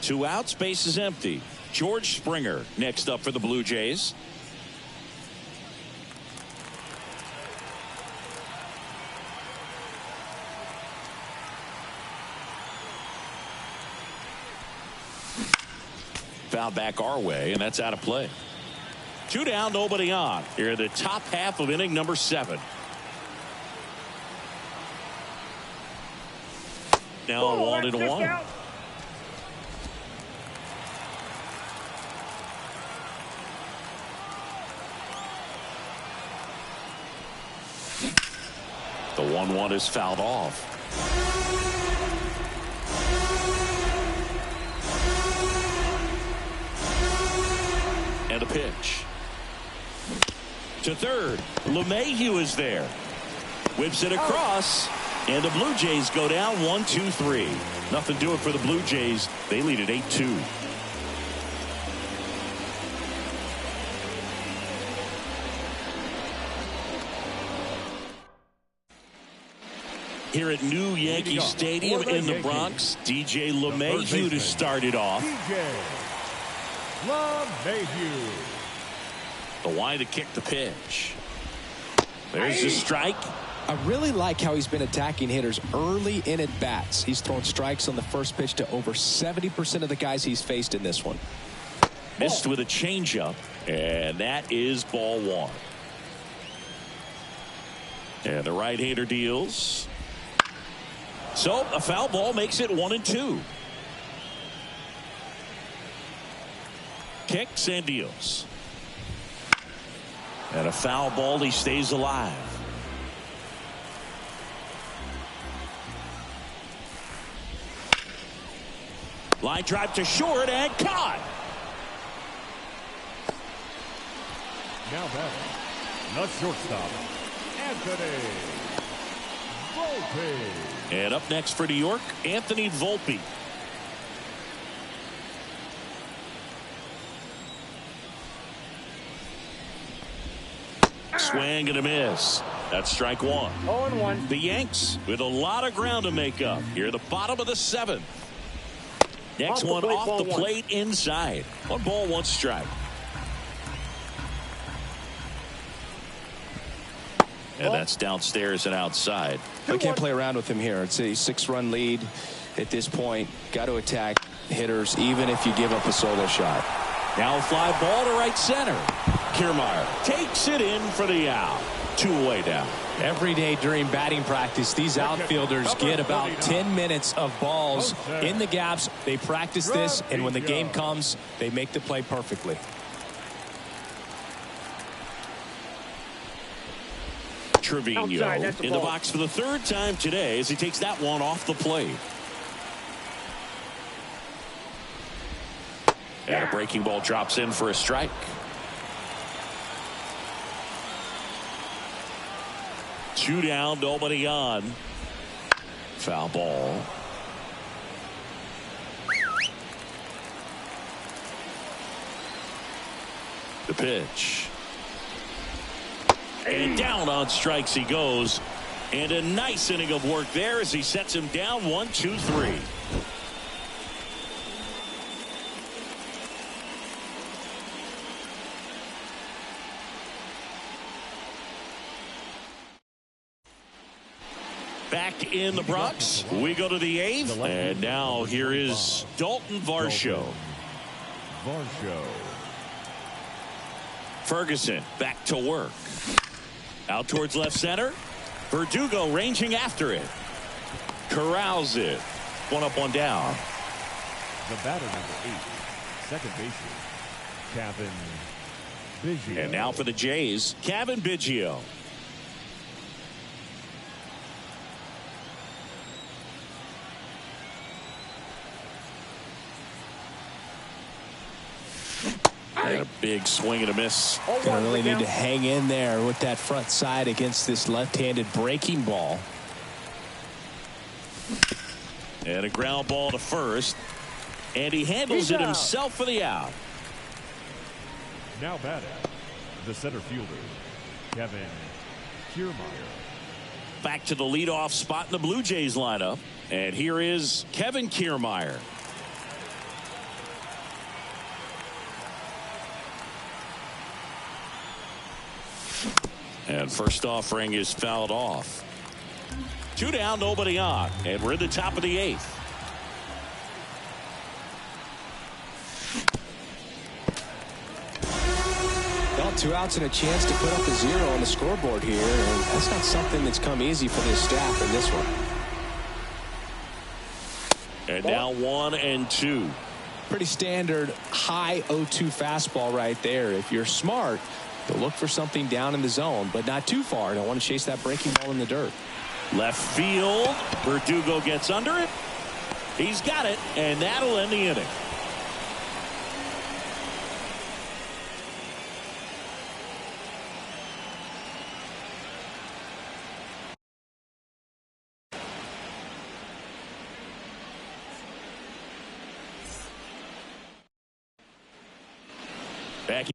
2 outs, base is empty. George Springer next up for the Blue Jays. Foul back our way, and that's out of play. 2 down, nobody on. Here in the top half of inning number 7. Now 1-1. The 1-1 is fouled off. And a pitch. To third. LeMahieu is there. Whips it across. And the Blue Jays go down 1-2-3. Nothing doing for the Blue Jays. They lead at 8-2. Here at New Yankee Stadium in the Bronx, DJ LeMahieu to start it off. DJ LeMahieu. The line to kick the pitch. There's the strike. I really like how he's been attacking hitters early in at bats. He's thrown strikes on the first pitch to over 70% of the guys he's faced in this one. Missed with a changeup, and that is ball one. And the right-hander deals. So a foul ball makes it 1-2. Kicks and deals. And a foul ball, he stays alive. Line drive to short and caught. Now batting, the shortstop, Anthony Volpe. And up next for New York, Anthony Volpe. Swing and a miss. That's strike one. 0-1. The Yanks with a lot of ground to make up here at the bottom of the seventh. Next one off the plate inside. 1 ball, 1 strike. And that's downstairs and outside. We can't play around with him here. It's a 6-run lead at this point. Got to attack hitters even if you give up a solo shot. Now a fly ball to right center. Kiermaier takes it in for the out. 2 away down. Every day during batting practice, these outfielders get about 10 minutes of balls in the gaps. They practice this, and when the game comes, they make the play perfectly. Trevino in the box for the 3rd time today as he takes that one off the plate. And a breaking ball drops in for a strike. Two down, nobody on. Foul ball. The pitch. And down on strikes he goes. And a nice inning of work there as he sets him down 1-2-3. Back in the Bronx, we go to the 8th, and now here is Dalton Varsho. Ferguson back to work. Out towards left center. Verdugo ranging after it. Corrals it. 1 up, 1 down. The batter number 8, second baseman, Cavan Biggio. And now for the Jays, Cavan Biggio. And a big swing and a miss. Gonna really need to hang in there with that front side against this left-handed breaking ball. And a ground ball to first. And he handles it himself for the out. Now batting, the center fielder, Kevin Kiermaier. Back to the leadoff spot in the Blue Jays lineup. And here is Kevin Kiermaier. And first offering is fouled off. 2 down, nobody on. And we're at the top of the 8th. Well, 2 outs and a chance to put up a 0 on the scoreboard here. And that's not something that's come easy for this staff in this one. And now 1-2. Pretty standard high 0-2 fastball right there. If you're smart, you'll look for something down in the zone, but not too far. Don't want to chase that breaking ball in the dirt. Left field. Verdugo gets under it. He's got it, and that'll end the inning. Back.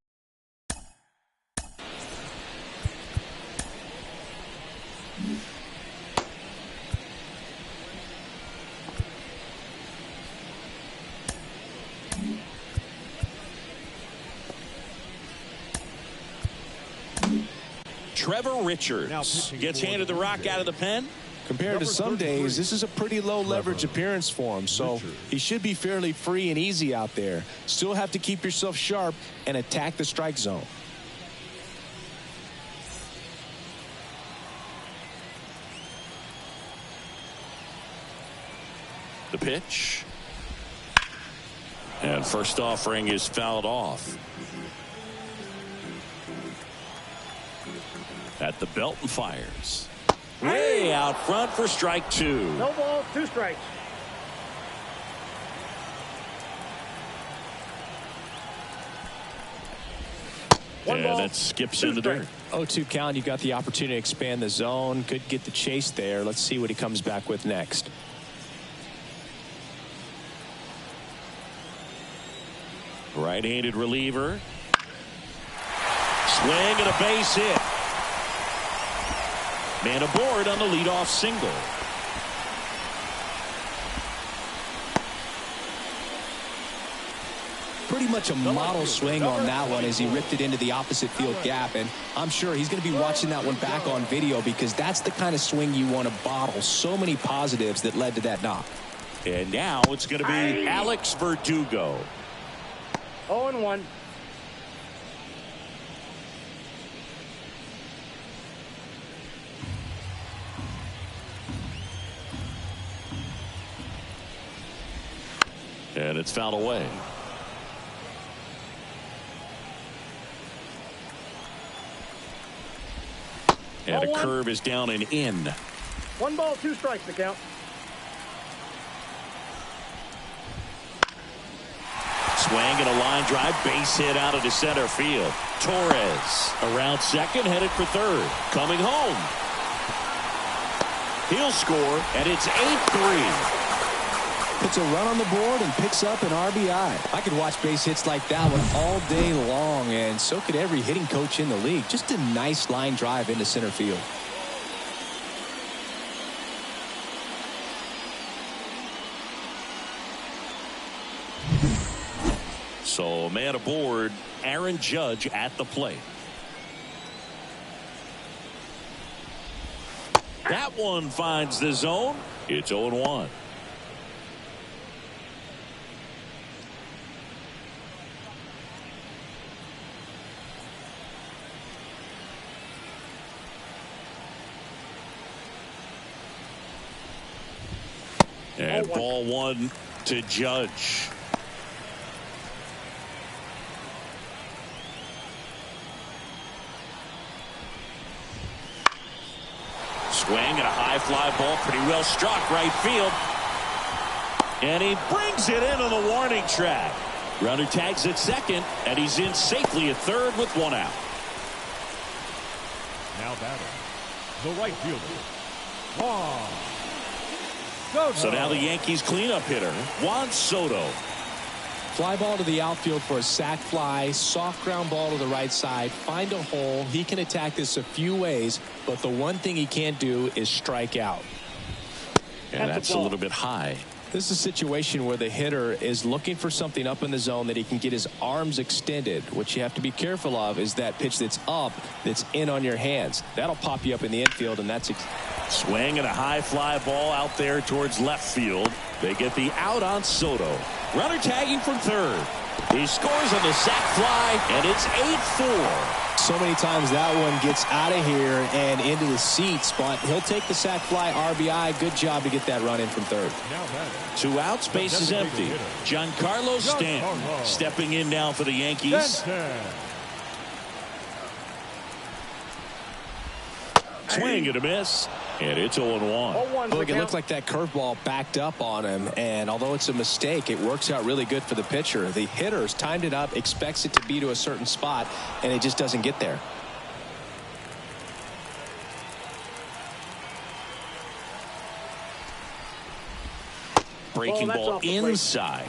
Trevor Richards gets handed the rock out of the pen. Compared to some days, this is a pretty low leverage appearance for him, so he should be fairly free and easy out there. Still have to keep yourself sharp and attack the strike zone. The pitch. And first offering is fouled off. At the belt and fires. Way out front for strike two. No balls, 2 strikes. And it skips in the dirt. 0-2 count. You got the opportunity to expand the zone. Could get the chase there. Let's see what he comes back with next. Right-handed reliever. Swing and a base hit. Man aboard on the leadoff single. Pretty much a model swing on that one as he ripped it into the opposite field gap, and I'm sure he's going to be watching that one back on video because that's the kind of swing you want to bottle. So many positives that led to that knock. And now it's going to be Alex Verdugo. 0-1. And it's fouled away. And a curve is down and in. 1 ball, 2 strikes to count. Swing and a line drive, base hit out into center field. Torres around second, headed for third. Coming home. He'll score, and it's 8-3. Puts a run on the board and picks up an RBI. I could watch base hits like that one all day long, and so could every hitting coach in the league. Just a nice line drive into center field. So, man aboard, Aaron Judge at the plate. That one finds the zone. It's 0-1. And ball 1 to Judge. Swing and a high fly ball, pretty well struck right field. And he brings it in on the warning track. Runner tags at second, and he's in safely at third with 1 out. Now batting, the right fielder, Juan. So now the Yankees cleanup hitter, Juan Soto. Fly ball to the outfield for a sac fly. Soft ground ball to the right side. Find a hole. He can attack this a few ways, but the one thing he can't do is strike out. And that's a little bit high. This is a situation where the hitter is looking for something up in the zone that he can get his arms extended. What you have to be careful of is that pitch that's up, that's in on your hands. That'll pop you up in the infield, and that's swing and a high fly ball out there towards left field. They get the out on Soto. Runner tagging from third. He scores on the sac fly, and it's 8-4. So many times that one gets out of here and into the seats, but he'll take the sac fly RBI. Good job to get that run in from third. 2 outs, base is empty. Giancarlo Stanton stepping in now for the Yankees. Swing and a miss. And it's 0-1. Look, it looked like that curveball backed up on him, and although it's a mistake, it works out really good for the pitcher. The hitter's timed it up, expects it to be to a certain spot, and it just doesn't get there. Breaking ball inside.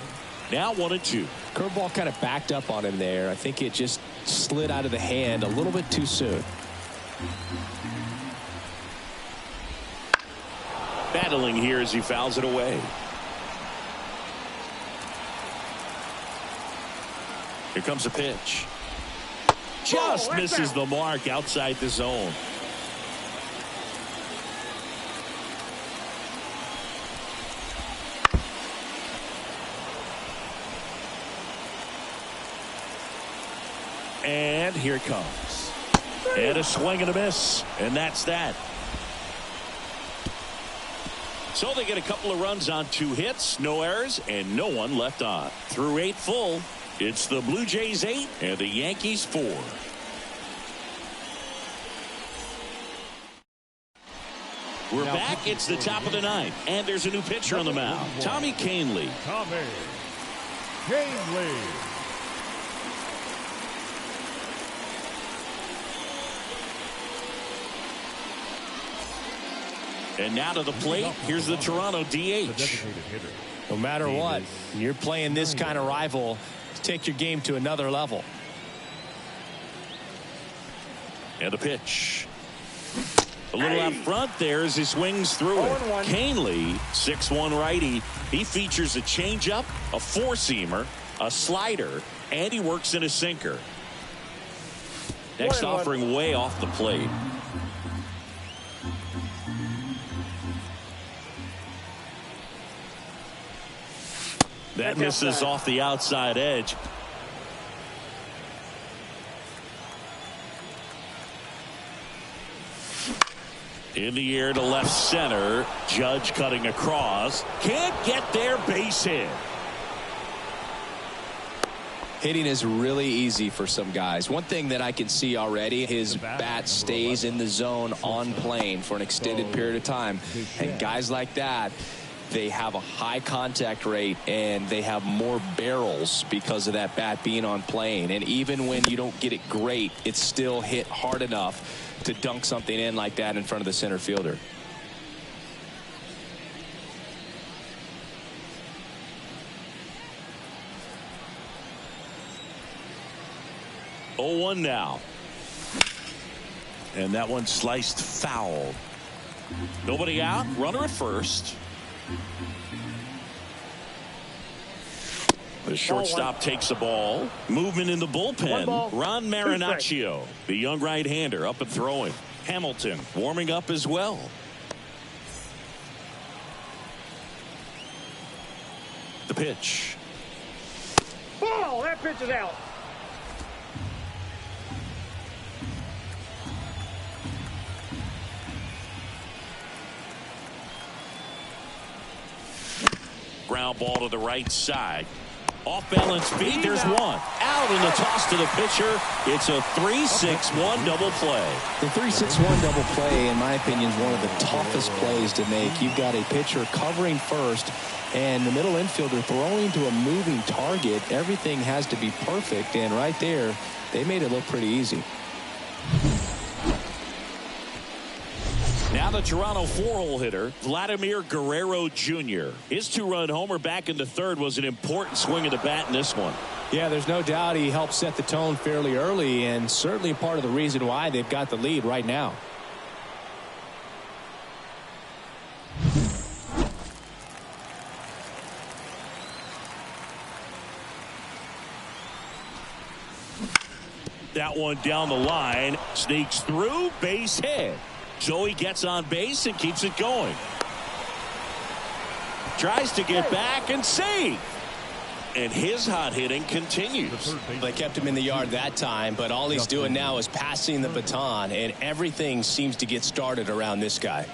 Now 1-2. Curveball kind of backed up on him there. I think it just slid out of the hand a little bit too soon. Battling here as he fouls it away. Here comes a pitch. Just misses the mark outside the zone. And here it comes. And a swing and a miss. And that's that. So they get a couple of runs on 2 hits, no errors, and no one left on. Through 8 full, it's the Blue Jays 8 and the Yankees 4. We're back. It's the top of the 9th, and there's a new pitcher on the mound. Tommy Kahnle. Tommy Kahnle. And now to the plate, here's the Toronto DH. No matter what, you're playing this kind of rival, take your game to another level. And the pitch. A little out front there as he swings through it. Kahnle, 6'1" righty. He features a changeup, a 4-seamer, a slider, and he works in a sinker. Next offering way off the plate. That misses off the outside edge. In the air to left center. Judge cutting across. Can't get there. Base hit. Hitting is really easy for some guys. One thing that I can see already, his bat stays in the zone on plane for an extended period of time. And guys like that, they have a high contact rate and they have more barrels because of that bat being on plane. And even when you don't get it great, it's still hit hard enough to dunk something in like that in front of the center fielder. Oh, 0-1 now. And that one sliced foul. Nobody out. Runner at first. The shortstop takes the ball. Movement in the bullpen. Ron Marinaccio, the young right-hander, up and throwing. Hamilton warming up as well. The pitch. Ball. That pitch is out. Ground ball to the right side. Off balance feet. There's one. Out in the toss to the pitcher. It's a 3-6-1 double play. The 3-6-1 double play, in my opinion, is one of the toughest plays to make. You've got a pitcher covering first and the middle infielder throwing to a moving target. Everything has to be perfect, and right there, they made it look pretty easy. Now the Toronto 4-hole hitter, Vladimir Guerrero Jr. His 2-run homer back in the 3rd was an important swing of the bat in this one. Yeah, there's no doubt he helped set the tone fairly early, and certainly part of the reason why they've got the lead right now. That one down the line, sneaks through, base hit. So he gets on base and keeps it going. Tries to get back and save. And his hot hitting continues. They kept him in the yard that time, but all he's doing now is passing the baton, and everything seems to get started around this guy.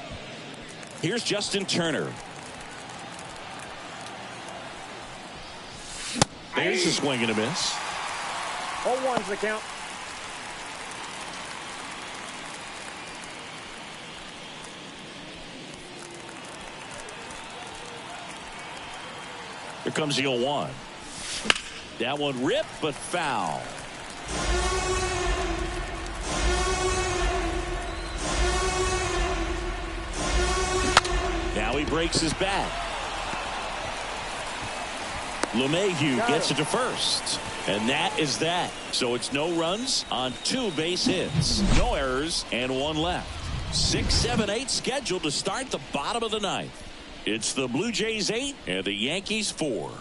Here's Justin Turner. There's a swing and a miss. 0-1's the count. Here comes the 0-1. That one ripped, but foul. Now he breaks his bat. LeMahieu gets it to first. And that is that. So it's no runs on 2 base hits. No errors and 1 left. 6, 7, 8 scheduled to start the bottom of the 9th. It's the Blue Jays 8 and the Yankees 4.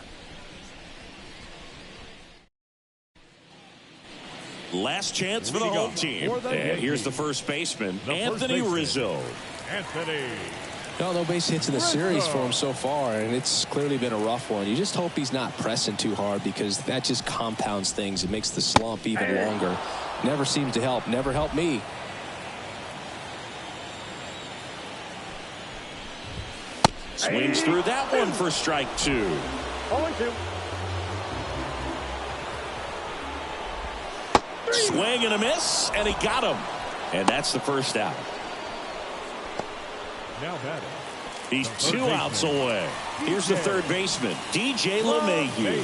Last chance for the home team. And here's the first baseman, Anthony Rizzo. No base hits in the series for him so far, and it's clearly been a rough one. You just hope he's not pressing too hard, because that just compounds things. It makes the slump even longer. Never seems to help. Never helped me. Swings through that one for strike 2. 0-2. Swing and a miss, and he got him. And that's the first out. Now batting. He's 2 outs away. Here's the third baseman, DJ LeMahieu.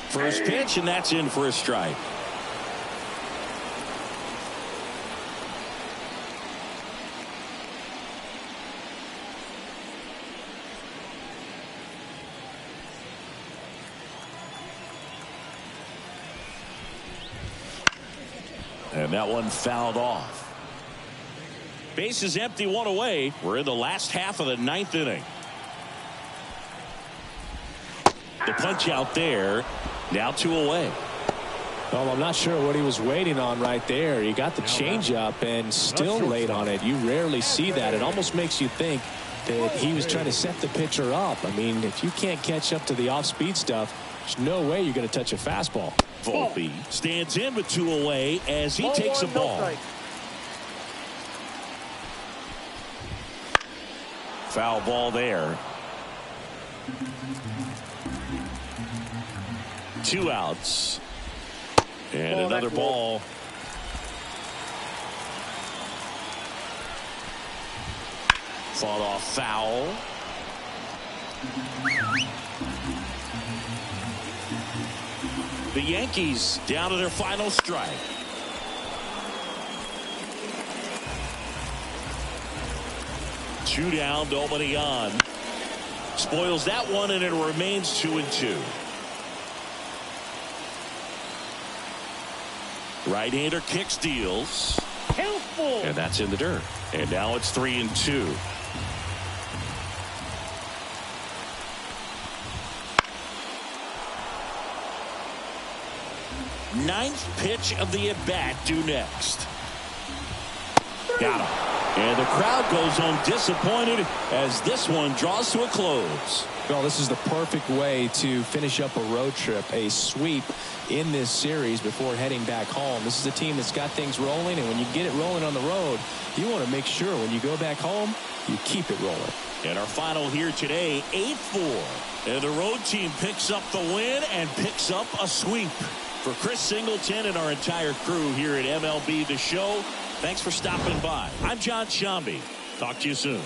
First pitch, and that's in for a strike. And that one fouled off. Base is empty, 1 away. We're in the last half of the 9th inning. The punch out there. Now 2 away. Well, I'm not sure what he was waiting on right there. He got the changeup and still late on it. You rarely see that. It almost makes you think that he was trying to set the pitcher up. I mean, if you can't catch up to the off-speed stuff, there's no way you're going to touch a fastball. Volpe stands in with 2 away as he takes a ball. Foul ball there. 2 outs. And another ball. Fought off foul. The Yankees down to their final strike. Two down, nobody on. Spoils that one, and it remains 2-2. Right-hander kicks, deals. Helpful. And that's in the dirt. And now it's 3-2. Ninth pitch of the at-bat due next. Got him. And the crowd goes home disappointed as this one draws to a close. Well, this is the perfect way to finish up a road trip, a sweep in this series before heading back home. This is a team that's got things rolling, and when you get it rolling on the road, you want to make sure when you go back home, you keep it rolling. And our final here today, 8-4. And the road team picks up the win and picks up a sweep. For Chris Singleton and our entire crew here at MLB The Show, thanks for stopping by. I'm John Shambi. Talk to you soon.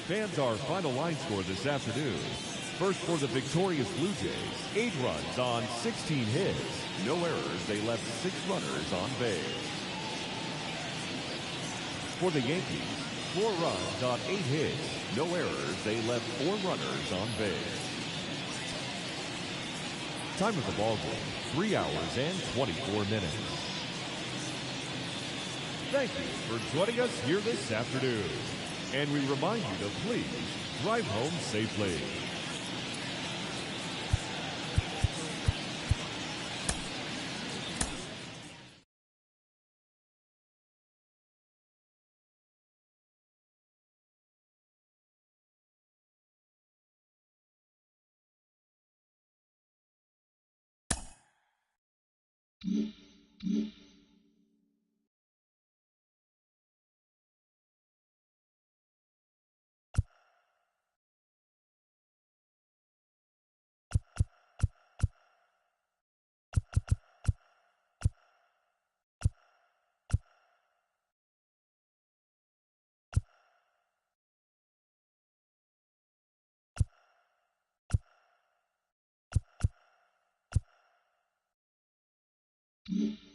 Fans, our final line score this afternoon. First for the victorious Blue Jays, 8 runs on 16 hits. No errors, they left 6 runners on base. For the Yankees, 4 runs on 8 hits. No errors, they left 4 runners on base. Time of the ball game, 3 hours and 24 minutes. Thank you for joining us here this afternoon. And we remind you to please drive home safely. Mm-hmm.